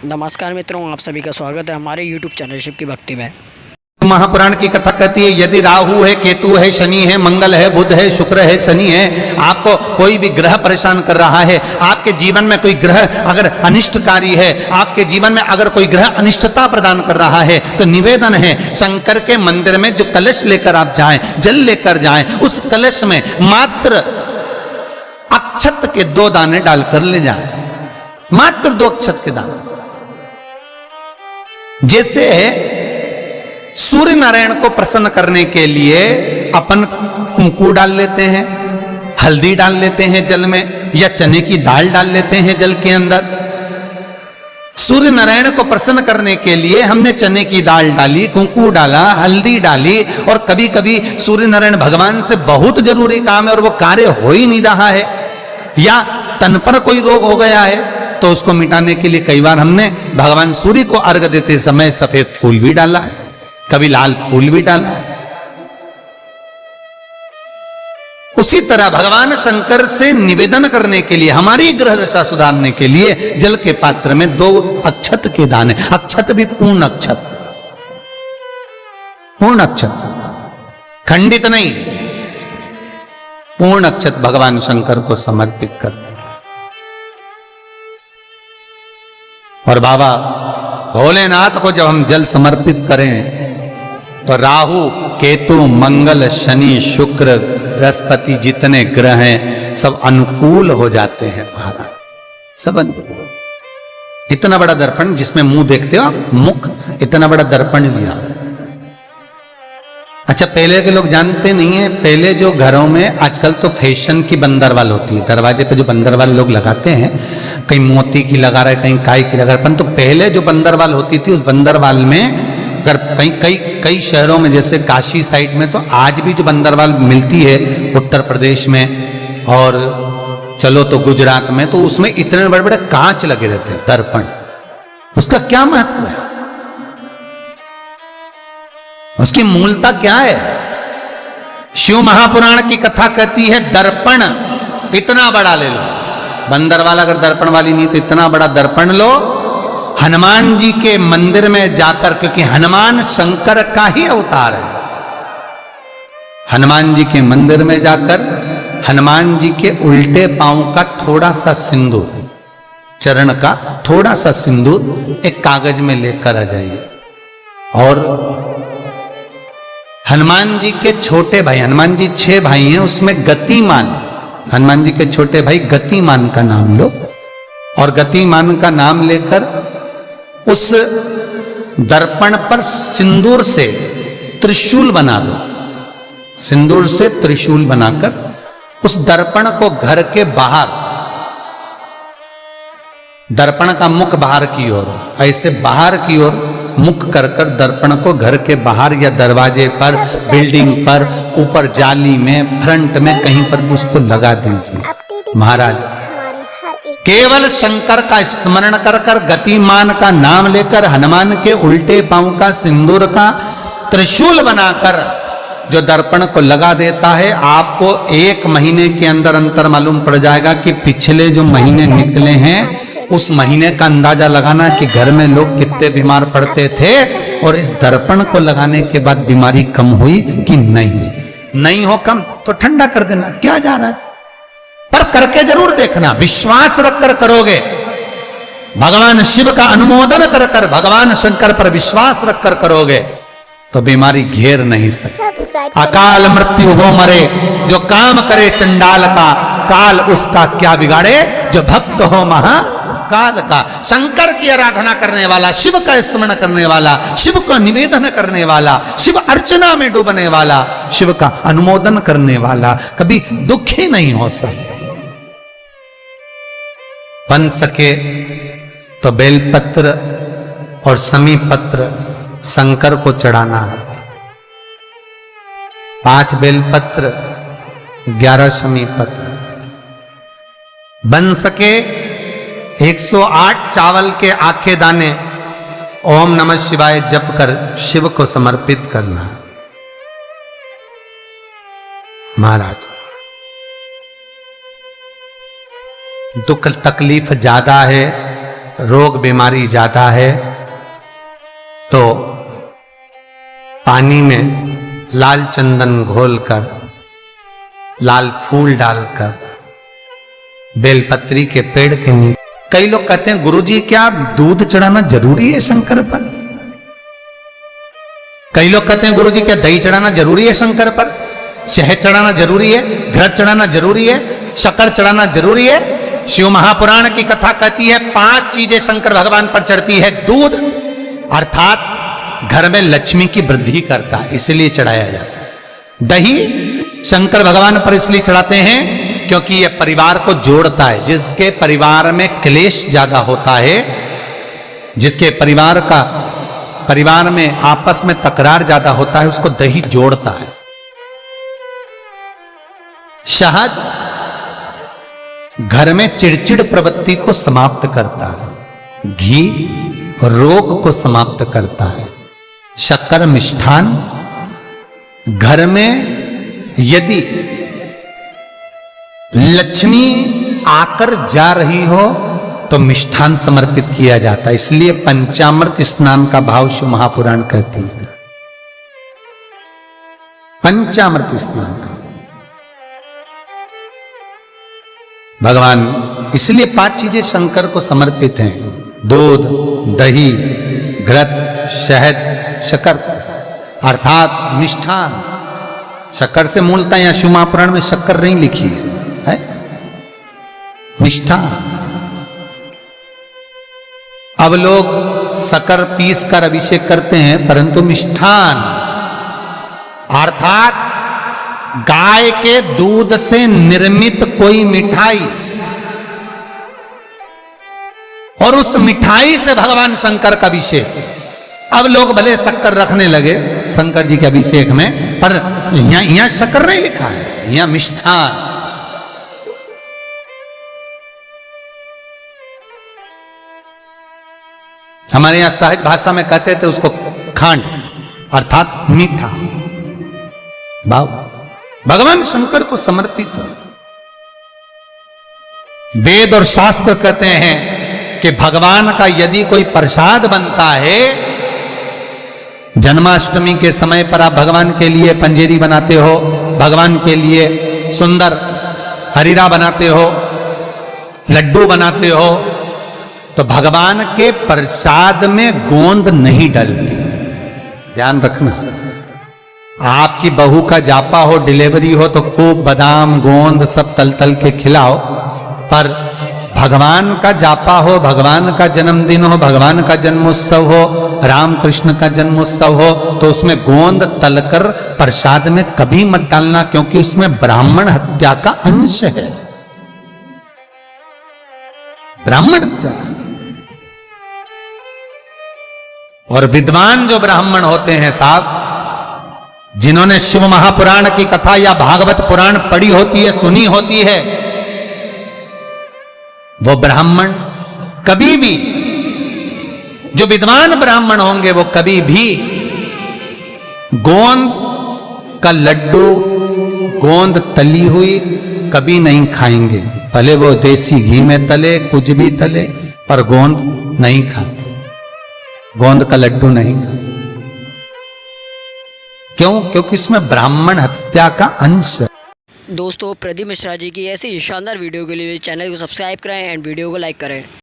नमस्कार मित्रों, आप सभी का स्वागत है हमारे YouTube चैनल शिव की भक्ति में। महापुराण की कथा कहती है, यदि राहु है, केतु है, शनि है, मंगल है, बुध है, शुक्र है, शनि है, आपको कोई भी ग्रह परेशान कर रहा है, आपके जीवन में कोई ग्रह अगर अनिष्टकारी है, आपके जीवन में अगर कोई ग्रह अनिष्टता प्रदान कर रहा है, तो निवेदन है शंकर के मंदिर में जो कलश लेकर आप जाएं, जल लेकर जाएं, उस कलश में मात्र अक्षत के 2 दाने डालकर ले जाएं, मात्र 2 अक्षत के दाने। जैसे सूर्य नारायण को प्रसन्न करने के लिए अपन कुंकू डाल लेते हैं, हल्दी डाल लेते हैं जल में, या चने की दाल डाल लेते हैं जल के अंदर। सूर्य नारायण को प्रसन्न करने के लिए हमने चने की दाल डाली, कुंकू डाला, हल्दी डाली, और कभी कभी सूर्य नारायण भगवान से बहुत जरूरी काम है और वो कार्य हो ही नहीं रहा है, या तन पर कोई रोग हो गया है, तो उसको मिटाने के लिए कई बार हमने भगवान सूर्य को अर्घ देते समय सफेद फूल भी डाला है, कभी लाल फूल भी डाला है। उसी तरह भगवान शंकर से निवेदन करने के लिए, हमारी ग्रह दशा सुधारने के लिए जल के पात्र में 2 अक्षत के दाने, अक्षत भी पूर्ण अक्षत, पूर्ण अक्षत, खंडित नहीं, पूर्ण अक्षत भगवान शंकर को समर्पित कर दें। और बाबा भोलेनाथ को जब हम जल समर्पित करें तो राहु, केतु, मंगल, शनि, शुक्र, बृहस्पति जितने ग्रह हैं सब अनुकूल हो जाते हैं महाराज, सब अनुकूल। इतना बड़ा दर्पण जिसमें मुंह देखते हो आप, मुख, इतना बड़ा दर्पण लिया। अच्छा, पहले के लोग जानते नहीं है, पहले जो घरों में, आजकल तो फैशन की बंदरवाल होती है, दरवाजे पे जो बंदरवाल लोग लगाते हैं, कहीं मोती की लगा रहे, कहीं काय की लगा रहे, परंतु पहले जो बंदरवाल होती थी, उस बंदरवाल में अगर कई शहरों में, जैसे काशी साइड में, तो आज भी जो बंदरवाल मिलती है उत्तर प्रदेश में, और चलो तो गुजरात में, तो उसमें इतने बड़े बड़े कांच लगे रहते हैं, दर्पण। उसका क्या महत्व है, उसकी मूलता क्या है? शिव महापुराण की कथा कहती है, दर्पण इतना बड़ा ले लो, बंदरवाल अगर दर्पण वाली नहीं तो इतना बड़ा दर्पण लो, हनुमान जी के मंदिर में जाकर, क्योंकि हनुमान शंकर का ही अवतार है, हनुमान जी के मंदिर में जाकर हनुमान जी के उल्टे पांव का थोड़ा सा सिंदूर, चरण का थोड़ा सा सिंदूर एक कागज में लेकर आ जाइए, और हनुमान जी के छोटे भाई, हनुमान जी 6 भाई हैं, उसमें गतिमान, हनुमान जी के छोटे भाई गतिमान का नाम लो, और गतिमान का नाम लेकर उस दर्पण पर सिंदूर से त्रिशूल बना दो, सिंदूर से त्रिशूल बनाकर उस दर्पण को घर के बाहर, दर्पण का मुख बाहर की ओर, ऐसे बाहर की ओर मुख कर कर दर्पण को घर के बाहर या दरवाजे पर, बिल्डिंग पर, ऊपर जाली में, फ्रंट में, कहीं पर भी उसको लगा दीजिए। महाराज केवल शंकर का स्मरण कर कर, गतिमान का नाम लेकर, हनुमान के उल्टे पांव का सिंदूर का त्रिशूल बनाकर जो दर्पण को लगा देता है, आपको 1 महीने के अंदर अंतर मालूम पड़ जाएगा कि पिछले जो महीने निकले हैं उस महीने का अंदाजा लगाना कि घर में लोग कितने बीमार पड़ते थे, और इस दर्पण को लगाने के बाद बीमारी कम हुई कि नहीं हो कम तो ठंडा कर देना, क्या जा रहा है, पर करके जरूर देखना, विश्वास रखकर करोगे, भगवान शिव का अनुमोदन कर कर, भगवान शंकर पर विश्वास रखकर करोगे तो बीमारी घेर नहीं सकती। अकाल मृत्यु हो मरे जो काम करे चंडाल का, काल उसका क्या बिगाड़े जो भक्त हो महाकाल का। शंकर की आराधना करने वाला, शिव का स्मरण करने वाला, शिव का निवेदन करने वाला, शिव अर्चना में डूबने वाला, शिव का अनुमोदन करने वाला कभी दुखी नहीं हो सकता। बन सके तो बेलपत्र और समी पत्र शंकर को चढ़ाना है, 5 बेलपत्र, 11 समी पत्र। बन सके 108 चावल के आखे दाने ओम नमः शिवाय जप कर शिव को समर्पित करना। महाराज दुख तकलीफ ज्यादा है रोग बीमारी ज्यादा है तो पानी में लाल चंदन घोलकर, लाल फूल डालकर, बेलपत्री के पेड़ के नीचे। कई लोग कहते हैं गुरुजी क्या दूध चढ़ाना जरूरी है शंकर पर? कई लोग कहते हैं गुरुजी क्या दही चढ़ाना जरूरी है शंकर पर? शहद चढ़ाना जरूरी है? घृत चढ़ाना जरूरी है? शक्कर चढ़ाना जरूरी है? शिव महापुराण की कथा कहती है 5 चीजें शंकर भगवान पर चढ़ती है। दूध अर्थात घर में लक्ष्मी की वृद्धि करता है, इसलिए चढ़ाया जाता है। दही शंकर भगवान पर इसलिए चढ़ाते हैं क्योंकि यह परिवार को जोड़ता है। जिसके परिवार में क्लेश ज्यादा होता है, जिसके परिवार में आपस में तकरार ज्यादा होता है, उसको दही जोड़ता है। शहद घर में चिड़चिड़ प्रवृत्ति को समाप्त करता है। घी रोग को समाप्त करता है। शक्कर मिष्ठान घर में यदि लक्ष्मी आकर जा रही हो तो मिष्ठान समर्पित किया जाता है। इसलिए पंचामृत स्नान का भाव शिव महापुराण कहती है। पंचामृत स्नान का भगवान, इसलिए 5 चीजें शंकर को समर्पित हैं। दूध, दही, घृत, शहद, शक्कर अर्थात मिष्ठान। शक्कर से मूलतः यहां शिव महापुराण में शक्कर नहीं लिखी है, मिष्ठान। अब लोग शक्कर पीस कर अभिषेक करते हैं, परंतु मिष्ठान अर्थात गाय के दूध से निर्मित कोई मिठाई, और उस मिठाई से भगवान शंकर का अभिषेक। अब लोग भले शक्कर रखने लगे शंकर जी के अभिषेक में, पर यहां शक्कर नहीं लिखा है, यहां मिष्ठान। हमारे यहां सहज भाषा में कहते थे उसको खांड अर्थात मीठा। भाव भगवान शंकर को समर्पित हो। वेद और शास्त्र कहते हैं कि भगवान का यदि कोई प्रसाद बनता है, जन्माष्टमी के समय पर आप भगवान के लिए पंजेरी बनाते हो, भगवान के लिए सुंदर हरीरा बनाते हो, लड्डू बनाते हो, तो भगवान के प्रसाद में गोंद नहीं डलती। ध्यान रखना, आपकी बहू का जापा हो, डिलीवरी हो, तो खूब बादाम गोंद सब तल तल के खिलाओ, पर भगवान का जापा हो, भगवान का जन्मदिन हो, भगवान का जन्मोत्सव हो, राम कृष्ण का जन्मोत्सव हो, तो उसमें गोंद तलकर प्रसाद में कभी मत डालना, क्योंकि उसमें ब्राह्मण हत्या का अंश है। ब्राह्मण हत्या। और विद्वान जो ब्राह्मण होते हैं साहब, जिन्होंने शिव महापुराण की कथा या भागवत पुराण पढ़ी होती है, सुनी होती है, वो ब्राह्मण कभी भी, जो विद्वान ब्राह्मण होंगे वो कभी भी गोंद का लड्डू, गोंद तली हुई कभी नहीं खाएंगे। भले वो देसी घी में तले, कुछ भी तले, पर गोंद नहीं खाते, गोंद का लड्डू नहीं खाते। क्यों? क्योंकि इसमें ब्राह्मण हत्या का अंश है। दोस्तों, प्रदीप मिश्रा जी की ऐसी शानदार वीडियो के लिए चैनल को सब्सक्राइब करें एंड वीडियो को लाइक करें।